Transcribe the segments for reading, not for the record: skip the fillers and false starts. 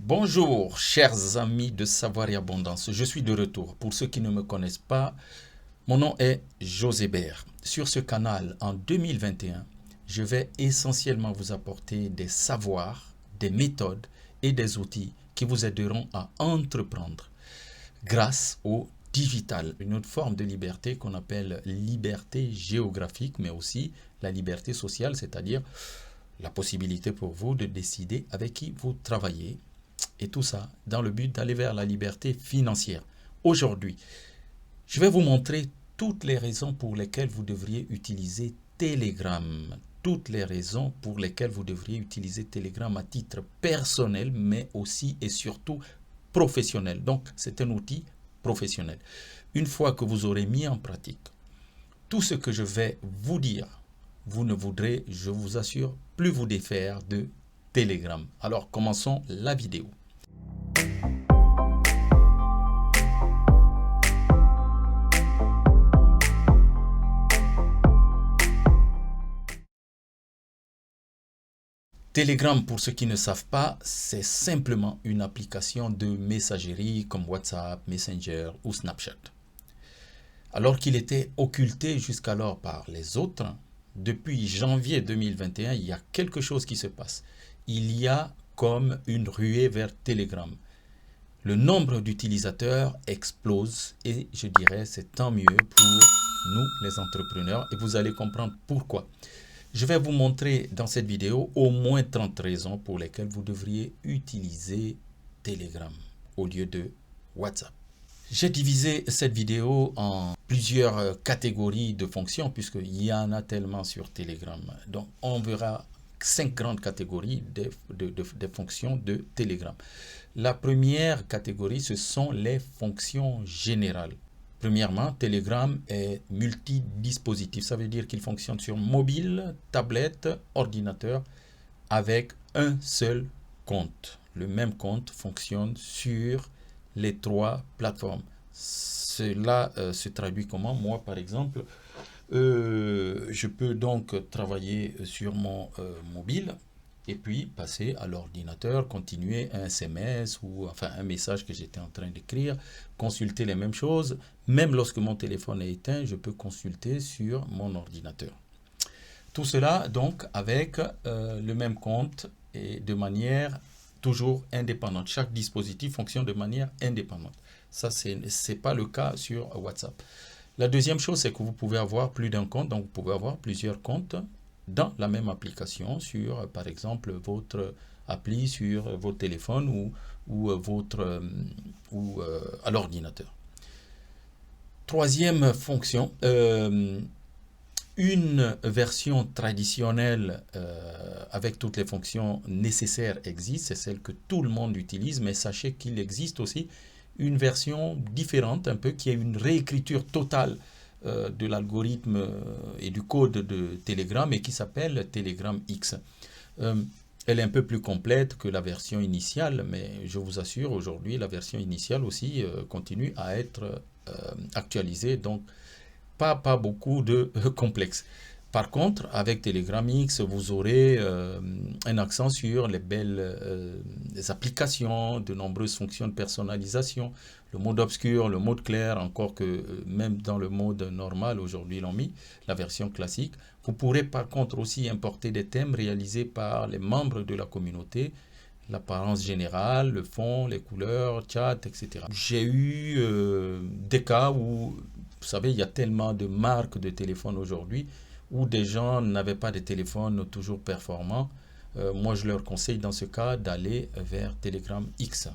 Bonjour, chers amis de Savoir et Abondance. Je suis de retour. Pour ceux qui ne me connaissent pas, mon nom est José Bert. Sur ce canal, en 2021, je vais essentiellement vous apporter des savoirs, des méthodes et des outils qui vous aideront à entreprendre grâce au digital, une autre forme de liberté qu'on appelle liberté géographique, mais aussi la liberté sociale, c'est-à-dire la possibilité pour vous de décider avec qui vous travaillez, et tout ça dans le but d'aller vers la liberté financière. Aujourd'hui, je vais vous montrer toutes les raisons pour lesquelles vous devriez utiliser Telegram. Toutes les raisons pour lesquelles vous devriez utiliser Telegram à titre personnel, mais aussi et surtout professionnel. Donc, c'est un outil professionnel. Une fois que vous aurez mis en pratique tout ce que je vais vous dire, vous ne voudrez, je vous assure, plus vous défaire de Telegram. Alors, commençons la vidéo. Telegram, pour ceux qui ne savent pas, c'est simplement une application de messagerie comme WhatsApp, Messenger ou Snapchat. Alors qu'il était occulté jusqu'alors par les autres, depuis janvier 2021, il y a quelque chose qui se passe. Il y a comme une ruée vers Telegram. Le nombre d'utilisateurs explose et je dirais c'est tant mieux pour nous les entrepreneurs et vous allez comprendre pourquoi. Je vais vous montrer dans cette vidéo au moins 30 raisons pour lesquelles vous devriez utiliser Telegram au lieu de WhatsApp. J'ai divisé cette vidéo en plusieurs catégories de fonctions puisqu'il y en a tellement sur Telegram. Donc on verra 5 grandes catégories de fonctions de Telegram. La première catégorie, ce sont les fonctions générales. Premièrement, Telegram est multidispositif. Ça veut dire qu'il fonctionne sur mobile, tablette, ordinateur avec un seul compte. Le même compte fonctionne sur les 3 plateformes. Cela se traduit comment? Moi, par exemple, je peux donc travailler sur mon mobile et puis passer à l'ordinateur, continuer un SMS ou enfin un message que j'étais en train d'écrire, consulter les mêmes choses. Même lorsque mon téléphone est éteint, je peux consulter sur mon ordinateur. Tout cela donc avec le même compte et de manière toujours indépendante. Chaque dispositif fonctionne de manière indépendante. Ça, c'est pas le cas sur WhatsApp. La deuxième chose, c'est que vous pouvez avoir plus d'un compte, donc vous pouvez avoir plusieurs comptes dans la même application sur, par exemple, votre appli sur votre téléphone ou à l'ordinateur. Troisième fonction, une version traditionnelle avec toutes les fonctions nécessaires existe, c'est celle que tout le monde utilise, mais sachez qu'il existe aussi une version différente un peu qui est une réécriture totale de l'algorithme et du code de Telegram et qui s'appelle Telegram X. Elle est un peu plus complète que la version initiale, mais je vous assure, aujourd'hui, la version initiale aussi continue à être actualisée, donc pas beaucoup de complexes. Par contre, avec Telegram X, vous aurez un accent sur les belles applications, de nombreuses fonctions de personnalisation, le mode obscur, le mode clair, encore que même dans le mode normal, aujourd'hui ils l'ont mis, la version classique. Vous pourrez par contre aussi importer des thèmes réalisés par les membres de la communauté, l'apparence générale, le fond, les couleurs, chat, etc. J'ai eu des cas où, vous savez, il y a tellement de marques de téléphones aujourd'hui, où des gens n'avaient pas de téléphone toujours performant. Moi, je leur conseille dans ce cas d'aller vers Telegram X.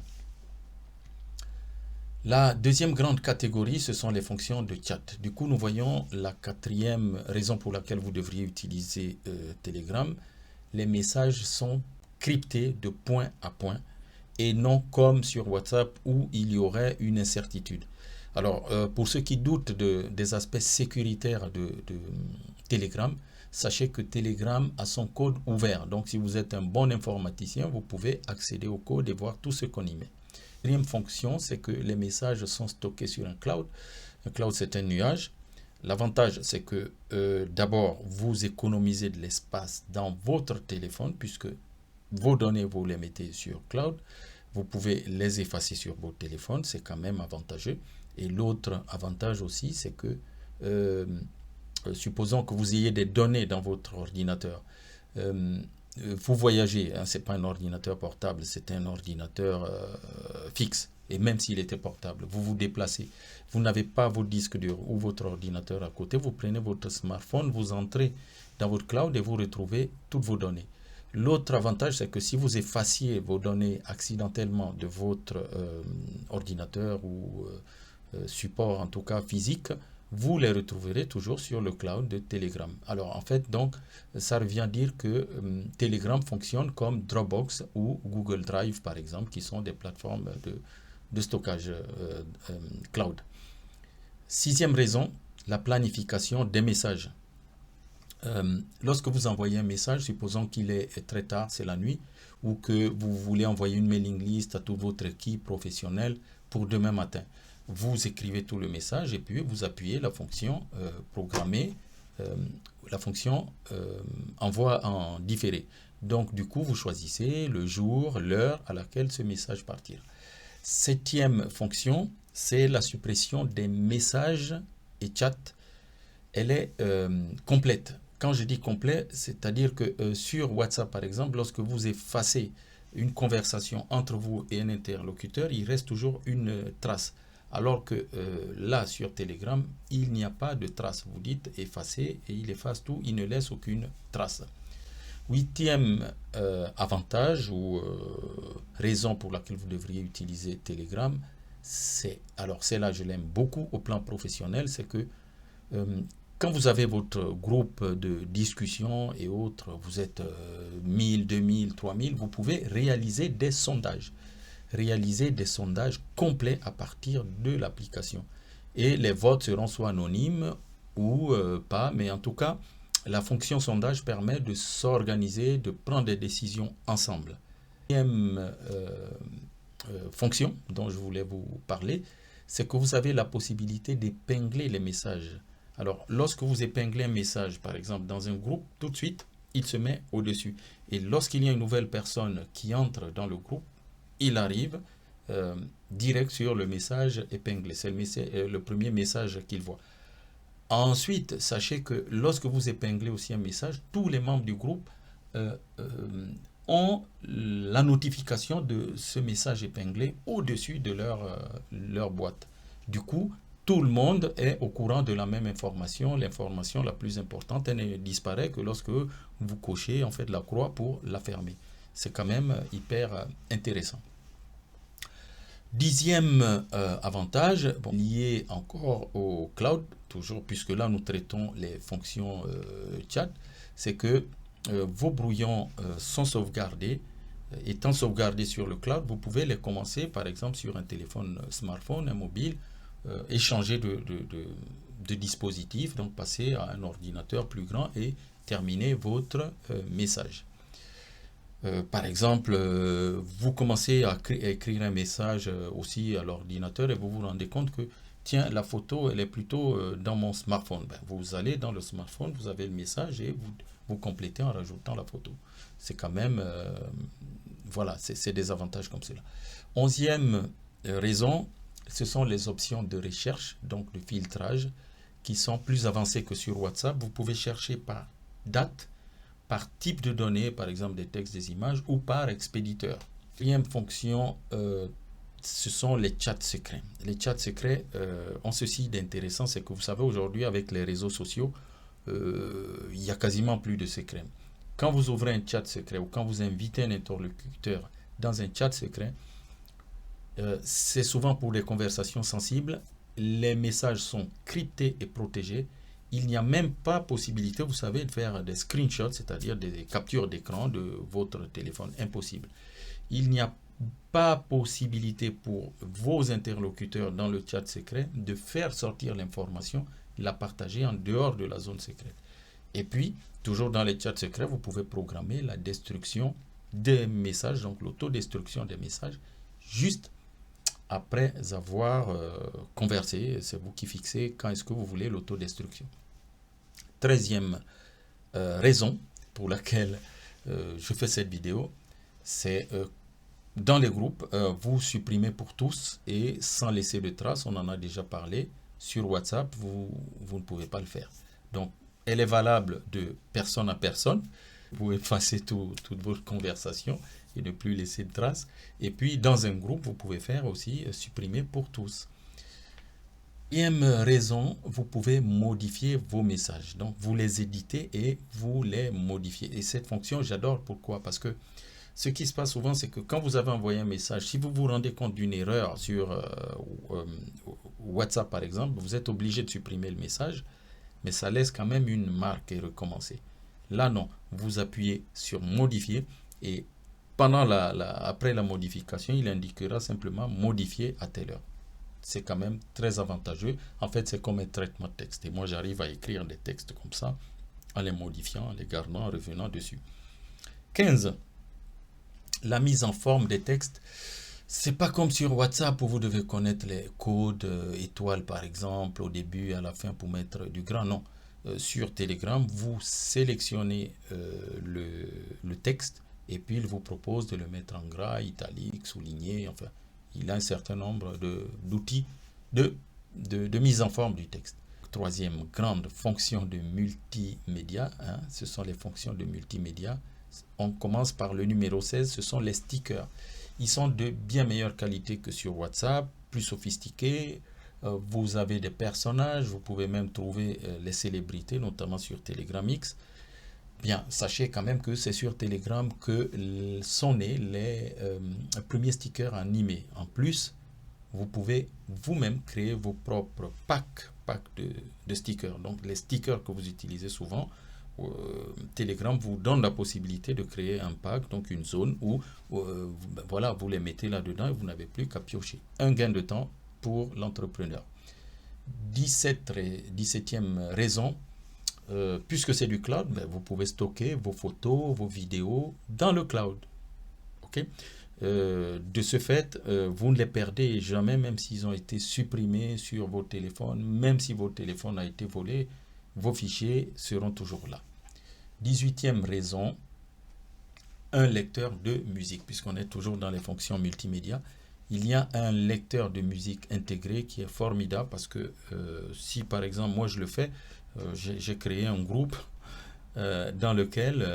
La deuxième grande catégorie, ce sont les fonctions de chat. Du coup, nous voyons la quatrième raison pour laquelle vous devriez utiliser Telegram. Les messages sont cryptés de point à point et non comme sur WhatsApp où il y aurait une incertitude. Alors, pour ceux qui doutent des aspects sécuritaires de Telegram, sachez que Telegram a son code ouvert. Donc, si vous êtes un bon informaticien, vous pouvez accéder au code et voir tout ce qu'on y met. La deuxième fonction, c'est que les messages sont stockés sur un cloud. Un cloud, c'est un nuage. L'avantage, c'est que d'abord, vous économisez de l'espace dans votre téléphone puisque vos données, vous les mettez sur cloud. vous pouvez les effacer sur votre téléphone, c'est quand même avantageux. Et l'autre avantage aussi, c'est que, supposons que vous ayez des données dans votre ordinateur, vous voyagez, hein, ce n'est pas un ordinateur portable, c'est un ordinateur fixe. Et même s'il était portable, vous vous déplacez, vous n'avez pas votre disque dur ou votre ordinateur à côté, vous prenez votre smartphone, vous entrez dans votre cloud et vous retrouvez toutes vos données. L'autre avantage, c'est que si vous effaciez vos données accidentellement de votre ordinateur ou support, en tout cas physique, vous les retrouverez toujours sur le cloud de Telegram. Alors en fait, donc, ça revient à dire que Telegram fonctionne comme Dropbox ou Google Drive, par exemple, qui sont des plateformes de stockage cloud. Sixième raison, la planification des messages. Lorsque vous envoyez un message, supposons qu'il est très tard, c'est la nuit, ou que vous voulez envoyer une mailing list à toute votre équipe professionnelle pour demain matin. Vous écrivez tout le message et puis vous appuyez la fonction programmer, la fonction envoi en différé. Donc du coup, vous choisissez le jour, l'heure à laquelle ce message partira. Septième fonction, c'est la suppression des messages et chats. Elle est complète. Quand je dis complet, c'est-à-dire que sur WhatsApp, par exemple, lorsque vous effacez une conversation entre vous et un interlocuteur, il reste toujours une trace. Alors que là, sur Telegram, il n'y a pas de trace. Vous dites effacer et il efface tout, il ne laisse aucune trace. Huitième avantage ou raison pour laquelle vous devriez utiliser Telegram, alors celle-là je l'aime beaucoup au plan professionnel, c'est que quand vous avez votre groupe de discussion et autres, vous êtes 1000, 2000, 3000, vous pouvez réaliser des sondages. Réaliser des sondages complets à partir de l'application. Et les votes seront soit anonymes ou pas, mais en tout cas, la fonction sondage permet de s'organiser, de prendre des décisions ensemble. Deuxième fonction dont je voulais vous parler, c'est que vous avez la possibilité d'épingler les messages. Alors, lorsque vous épinglez un message, par exemple, dans un groupe, tout de suite, il se met au-dessus. Et lorsqu'il y a une nouvelle personne qui entre dans le groupe, il arrive direct sur le message épinglé. C'est le premier message qu'il voit. Ensuite, sachez que lorsque vous épinglez aussi un message, tous les membres du groupe ont la notification de ce message épinglé au-dessus de leur boîte. Du coup, tout le monde est au courant de la même information. L'information la plus importante, elle ne disparaît que lorsque vous cochez en fait la croix pour la fermer. C'est quand même hyper intéressant. Dixième avantage, lié encore au cloud, toujours puisque là nous traitons les fonctions chat, c'est que vos brouillons sont sauvegardés. Étant sauvegardés sur le cloud, vous pouvez les commencer par exemple sur un téléphone smartphone, un mobile, échanger de dispositif, donc passer à un ordinateur plus grand et terminer votre message. Par exemple, vous commencez à écrire un message aussi à l'ordinateur et vous vous rendez compte que, tiens, la photo, elle est plutôt dans mon smartphone. Ben, vous allez dans le smartphone, vous avez le message et vous complétez en rajoutant la photo. C'est quand même, voilà, c'est des avantages comme cela. Onzième raison, ce sont les options de recherche, donc de filtrage, qui sont plus avancées que sur WhatsApp. Vous pouvez chercher par date, par type de données, par exemple des textes, des images, ou par expéditeur. Quatrième fonction, ce sont les chats secrets. Les chats secrets ont ceci d'intéressant, c'est que vous savez aujourd'hui avec les réseaux sociaux, il y a quasiment plus de secrets. Quand vous ouvrez un chat secret ou quand vous invitez un interlocuteur dans un chat secret, c'est souvent pour des conversations sensibles. Les messages sont cryptés et protégés. Il n'y a même pas possibilité, vous savez, de faire des screenshots, c'est-à-dire des captures d'écran de votre téléphone. Impossible. Il n'y a pas possibilité pour vos interlocuteurs dans le chat secret de faire sortir l'information, la partager en dehors de la zone secrète. Et puis, toujours dans les chats secrets, vous pouvez programmer la destruction des messages, donc l'autodestruction des messages, juste après avoir conversé. C'est vous qui fixez quand est-ce que vous voulez l'autodestruction. 13e raison pour laquelle je fais cette vidéo, c'est Dans les groupes, vous supprimez pour tous et sans laisser de traces, on en a déjà parlé. Sur WhatsApp, vous ne pouvez pas le faire. Donc, elle est valable de personne à personne. Vous pouvez effacer toute votre conversation et ne plus laisser de traces. Et puis, dans un groupe, vous pouvez faire aussi supprimer pour tous. Deuxième raison, vous pouvez modifier vos messages. Donc, vous les éditez et vous les modifiez. Et cette fonction, j'adore. Pourquoi? Parce que ce qui se passe souvent, c'est que quand vous avez envoyé un message, si vous vous rendez compte d'une erreur sur WhatsApp, par exemple, vous êtes obligé de supprimer le message, mais ça laisse quand même une marque et recommencer. Là, non. Vous appuyez sur modifier et après la modification, il indiquera simplement modifier à telle heure. C'est quand même très avantageux. En fait, c'est comme un traitement de texte. Et moi, j'arrive à écrire des textes comme ça, en les modifiant, en les gardant, en revenant dessus. 15. La mise en forme des textes. C'est pas comme sur WhatsApp où vous devez connaître les codes étoiles, par exemple, au début et à la fin pour mettre du grand. Non. Sur Telegram, vous sélectionnez le texte et puis il vous propose de le mettre en gras, italique, souligné, enfin, il a un certain nombre d'outils de mise en forme du texte. Troisième grande fonction de multimédia, hein, ce sont les fonctions de multimédia. On commence par le numéro 16, ce sont les stickers. Ils sont de bien meilleure qualité que sur WhatsApp, plus sophistiqués. Vous avez des personnages, vous pouvez même trouver les célébrités, notamment sur Telegram X. Bien, sachez quand même que c'est sur Telegram que sont nés les premiers stickers animés. En plus, vous pouvez vous-même créer vos propres packs de stickers. Donc, les stickers que vous utilisez souvent, Telegram vous donne la possibilité de créer un pack, donc une zone où voilà, vous les mettez là-dedans et vous n'avez plus qu'à piocher. Un gain de temps pour l'entrepreneur. 17e raison, puisque c'est du cloud, ben, vous pouvez stocker vos photos, vos vidéos dans le cloud. Okay? De ce fait, vous ne les perdez jamais, même s'ils ont été supprimés sur vos téléphones, même si votre téléphone a été volé, vos fichiers seront toujours là. 18e raison, un lecteur de musique, puisqu'on est toujours dans les fonctions multimédia. Il y a un lecteur de musique intégré qui est formidable parce que si par exemple moi je le fais, j'ai créé un groupe dans lequel,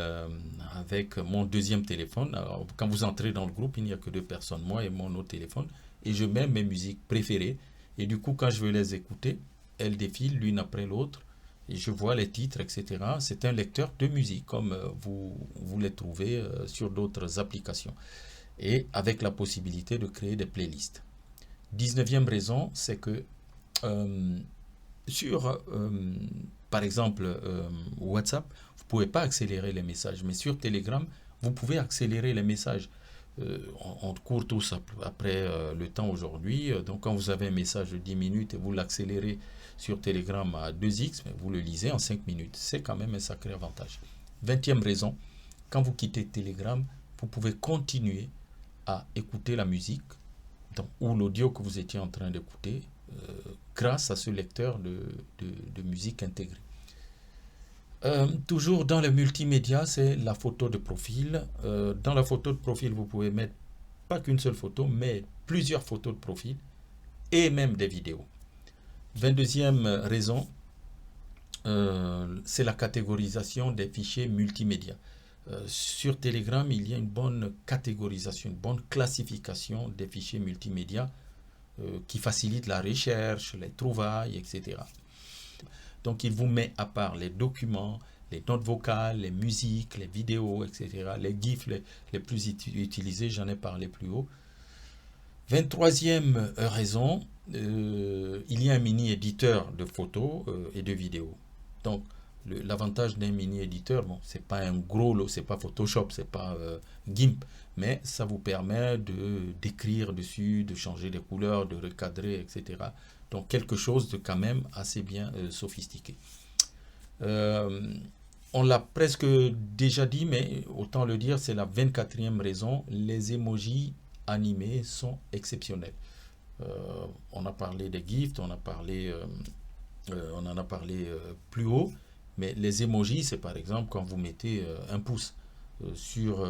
avec mon deuxième téléphone, alors, quand vous entrez dans le groupe, il n'y a que deux personnes, moi et mon autre téléphone, et je mets mes musiques préférées, et du coup quand je veux les écouter, elles défilent l'une après l'autre, et je vois les titres, etc. C'est un lecteur de musique, comme vous les trouvez sur d'autres applications, et avec la possibilité de créer des playlists. 19e raison, c'est que sur, par exemple, WhatsApp, vous ne pouvez pas accélérer les messages, mais sur Telegram, vous pouvez accélérer les messages. On court tous après le temps aujourd'hui. Donc, quand vous avez un message de 10 minutes et vous l'accélérez sur Telegram à 2x, mais vous le lisez en 5 minutes. C'est quand même un sacré avantage. 20e raison, quand vous quittez Telegram, vous pouvez continuer à écouter la musique ou l'audio que vous étiez en train d'écouter grâce à ce lecteur de musique intégré. Toujours dans le multimédia, c'est la photo de profil. Dans la photo de profil, vous pouvez mettre pas qu'une seule photo, mais plusieurs photos de profil et même des vidéos. 22e raison, c'est la catégorisation des fichiers multimédia. Sur Telegram, il y a une bonne catégorisation, une bonne classification des fichiers multimédia qui facilite la recherche, les trouvailles, etc. Donc, il vous met à part les documents, les notes vocales, les musiques, les vidéos, etc. Les GIFs les plus utilisés, j'en ai parlé plus haut. 23e raison, il y a un mini-éditeur de photos et de vidéos. Donc, l'avantage d'un mini-éditeur, bon, c'est pas un gros lot, c'est pas Photoshop, c'est pas GIMP, mais ça vous permet d'écrire dessus, de changer les couleurs, de recadrer, etc. Donc, quelque chose de quand même assez bien sophistiqué. On l'a presque déjà dit, mais autant le dire, c'est la 24e raison, les emojis animés sont exceptionnels. On a parlé des GIFs, on en a parlé plus haut, mais les emojis, c'est par exemple quand vous mettez un pouce. Sur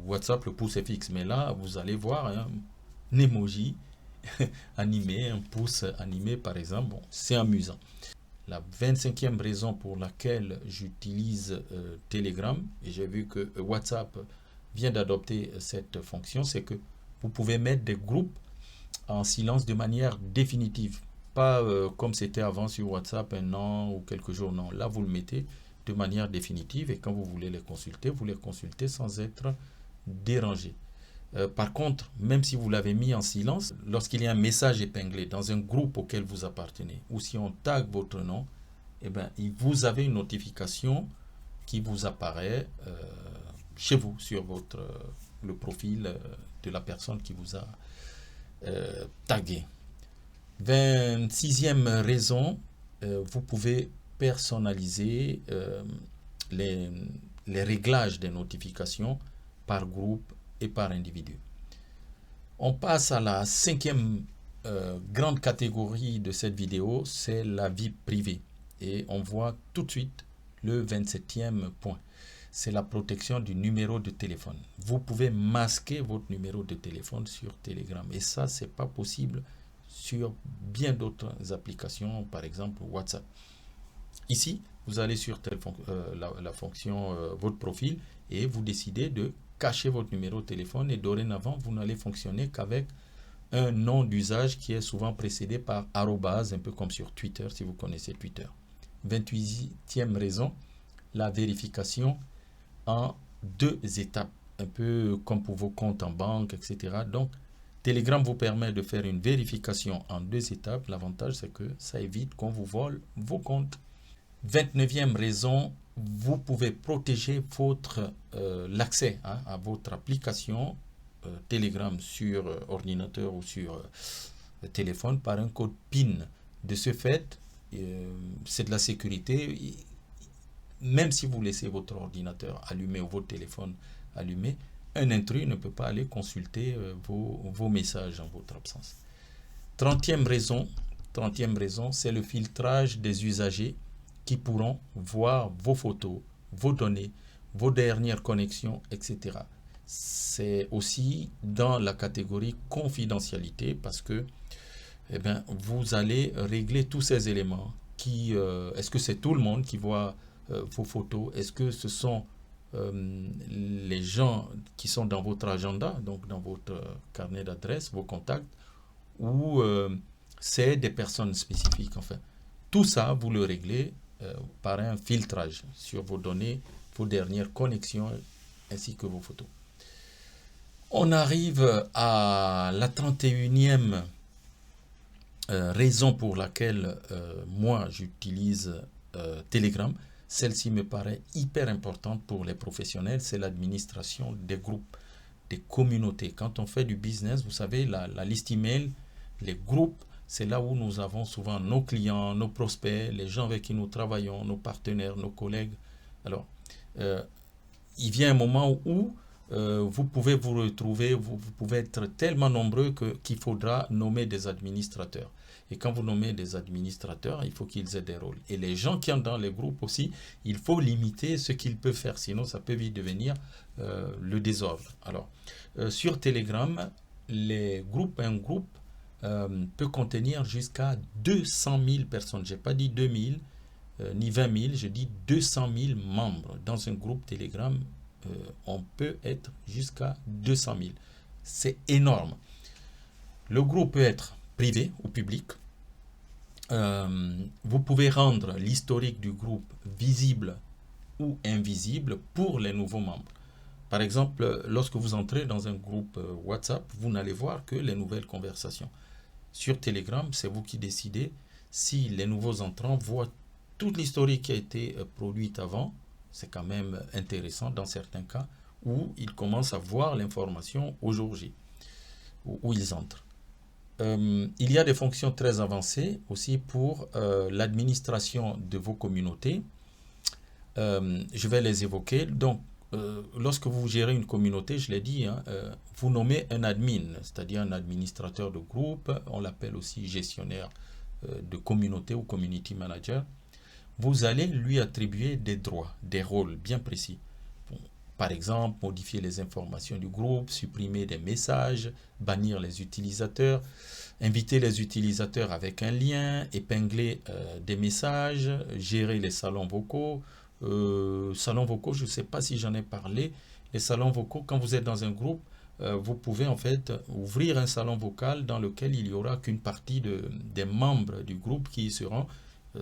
WhatsApp, le pouce est fixe. Mais là, vous allez voir un emoji animé, un pouce animé par exemple. Bon, c'est amusant. La 25e raison pour laquelle j'utilise Telegram, et j'ai vu que WhatsApp vient d'adopter cette fonction, c'est que vous pouvez mettre des groupes en silence de manière définitive. Pas comme c'était avant sur WhatsApp, un an ou quelques jours, non. Là, vous le mettez de manière définitive et quand vous voulez vous les consultez sans être dérangé. Par contre, même si vous l'avez mis en silence, lorsqu'il y a un message épinglé dans un groupe auquel vous appartenez, ou si on tag votre nom, eh bien, vous avez une notification qui vous apparaît chez vous, sur le profil de la personne qui vous a tagué. 26e raison, vous pouvez personnaliser les, les réglages des notifications par groupe et par individu. On passe à la 5e grande catégorie de cette vidéo, c'est la vie privée. Et on voit tout de suite le 27e point. C'est la protection du numéro de téléphone. Vous pouvez masquer votre numéro de téléphone sur Telegram. Et ça, c'est pas possible sur bien d'autres applications, par exemple WhatsApp. Ici, vous allez sur la fonction votre profil et vous décidez de cacher votre numéro de téléphone et dorénavant, vous n'allez fonctionner qu'avec un nom d'usage qui est souvent précédé par arrobase, un peu comme sur Twitter, si vous connaissez Twitter. 28e raison, la vérification en 2 étapes, un peu comme pour vos comptes en banque, etc. Donc, Telegram vous permet de faire une vérification en 2 étapes. L'avantage, c'est que ça évite qu'on vous vole vos comptes. 29e raison, vous pouvez protéger l'accès à votre application Telegram sur ordinateur ou sur téléphone par un code PIN. De ce fait, c'est de la sécurité. Même si vous laissez votre ordinateur allumé ou votre téléphone allumé, un intrus ne peut pas aller consulter vos messages en votre absence. 30e raison, c'est le filtrage des usagers qui pourront voir vos photos, vos données, vos dernières connexions, etc. C'est aussi dans la catégorie confidentialité parce que vous allez régler tous ces éléments. Est-ce que c'est tout le monde qui voit vos photos? Est-ce que ce sont les gens qui sont dans votre agenda, donc dans votre carnet d'adresses, vos contacts, ou c'est des personnes spécifiques? Enfin, tout ça, vous le réglez par un filtrage sur vos données, vos dernières connexions, ainsi que vos photos. On arrive à la 31e raison pour laquelle moi j'utilise Telegram. Celle-ci me paraît hyper importante pour les professionnels, c'est l'administration des groupes, des communautés. Quand on fait du business, vous savez, la liste email, les groupes, c'est là où nous avons souvent nos clients, nos prospects, les gens avec qui nous travaillons, nos partenaires, nos collègues. Alors, il vient un moment où vous pouvez vous retrouver, vous pouvez être tellement nombreux qu'il faudra nommer des administrateurs. Et quand vous nommez des administrateurs, il faut qu'ils aient des rôles. Et les gens qui sont dans les groupes aussi, il faut limiter ce qu'ils peuvent faire. Sinon, ça peut vite devenir le désordre. Alors, sur Telegram, un groupe peut contenir jusqu'à 200 000 personnes. Je n'ai pas dit 2000 ni 20 000, je dis 200 000 membres. Dans un groupe Telegram, on peut être jusqu'à 200 000. C'est énorme. Le groupe peut être privé ou public. Vous pouvez rendre l'historique du groupe visible ou invisible pour les nouveaux membres. Par exemple, lorsque vous entrez dans un groupe WhatsApp, vous n'allez voir que les nouvelles conversations. Sur Telegram, c'est vous qui décidez si les nouveaux entrants voient toute l'historique qui a été produite avant. C'est quand même intéressant dans certains cas où ils commencent à voir l'information au jour J, où ils entrent. Il y a des fonctions très avancées aussi pour l'administration de vos communautés. Je vais les évoquer. Donc, lorsque vous gérez une communauté, je l'ai dit, vous nommez un admin, c'est-à-dire un administrateur de groupe. On l'appelle aussi gestionnaire de communauté ou community manager. Vous allez lui attribuer des droits, des rôles bien précis. Bon, Par exemple, modifier les informations du groupe, supprimer des messages, bannir les utilisateurs, inviter les utilisateurs avec un lien, épingler des messages, gérer les salons vocaux. Salons vocaux, je ne sais pas si j'en ai parlé. Les salons vocaux, quand vous êtes dans un groupe, vous pouvez en fait ouvrir un salon vocal dans lequel il n'y aura qu'une partie des membres du groupe qui y seront.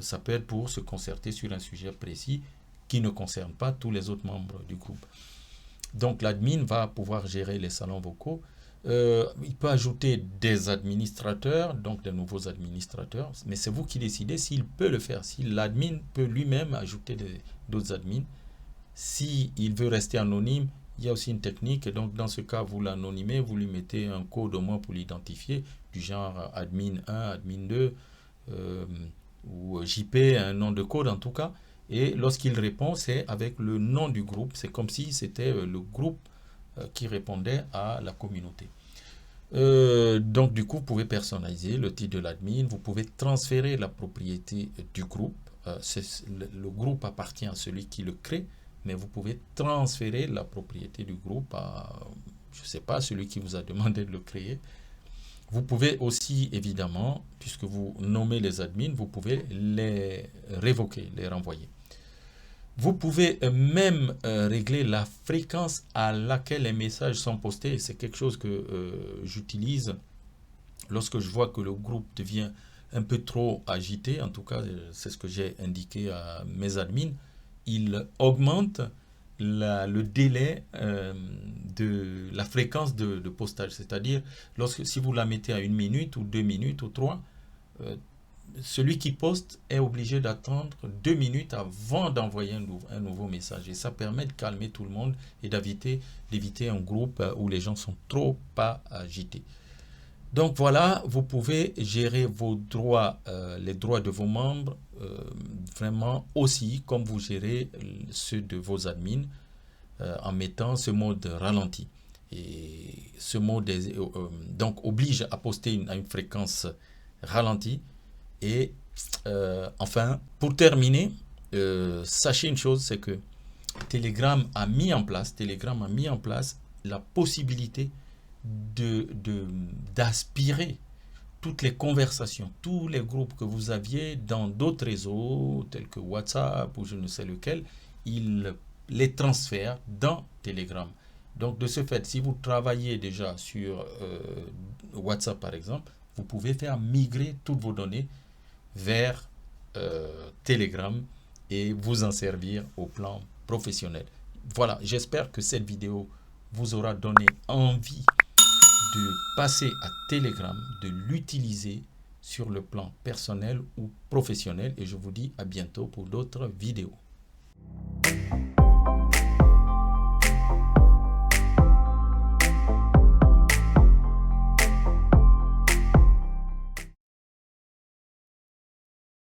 Ça peut être pour se concerter sur un sujet précis qui ne concerne pas tous les autres membres du groupe. Donc l'admin va pouvoir gérer les salons vocaux. Il peut ajouter des administrateurs, donc de nouveaux administrateurs, mais c'est vous qui décidez s'il peut le faire. Si l'admin peut lui-même ajouter d'autres admins, s'il veut rester anonyme, il y a aussi une technique, et donc dans ce cas, vous l'anonymez, vous lui mettez un code au moins pour l'identifier, du genre admin 1, admin 2, ou JP, un nom de code en tout cas, et lorsqu'il répond, c'est avec le nom du groupe, c'est comme si c'était le groupe qui répondait à la communauté. Donc du coup, vous pouvez personnaliser le titre de l'admin, vous pouvez transférer la propriété du groupe, le groupe appartient à celui qui le crée, mais vous pouvez transférer la propriété du groupe à, je ne sais pas, celui qui vous a demandé de le créer. Vous pouvez aussi, évidemment, puisque vous nommez les admins, vous pouvez les révoquer, les renvoyer. Vous pouvez même régler la fréquence à laquelle les messages sont postés. C'est quelque chose que j'utilise lorsque je vois que le groupe devient un peu trop agité. En tout cas, c'est ce que j'ai indiqué à mes admins. Il augmente le délai de la fréquence de postage. C'est-à-dire, si vous la mettez à 1 minute ou 2 minutes ou 3, celui qui poste est obligé d'attendre 2 minutes avant d'envoyer un nouveau message. Et ça permet de calmer tout le monde et d'éviter un groupe où les gens sont trop pas agités. Donc voilà, vous pouvez gérer vos droits, les droits de vos membres, vraiment aussi comme vous gérez ceux de vos admins en mettant ce mode ralenti. Et ce mode donc oblige à poster à une fréquence ralentie. Et enfin, pour terminer, sachez une chose, c'est que Telegram a mis en place la possibilité d'aspirer toutes les conversations, tous les groupes que vous aviez dans d'autres réseaux, tels que WhatsApp ou je ne sais lequel, il les transfère dans Telegram. Donc de ce fait, si vous travaillez déjà sur WhatsApp par exemple, vous pouvez faire migrer toutes vos données vers Telegram et vous en servir au plan professionnel. Voilà, j'espère que cette vidéo vous aura donné envie de passer à Telegram, de l'utiliser sur le plan personnel ou professionnel, et je vous dis à bientôt pour d'autres vidéos.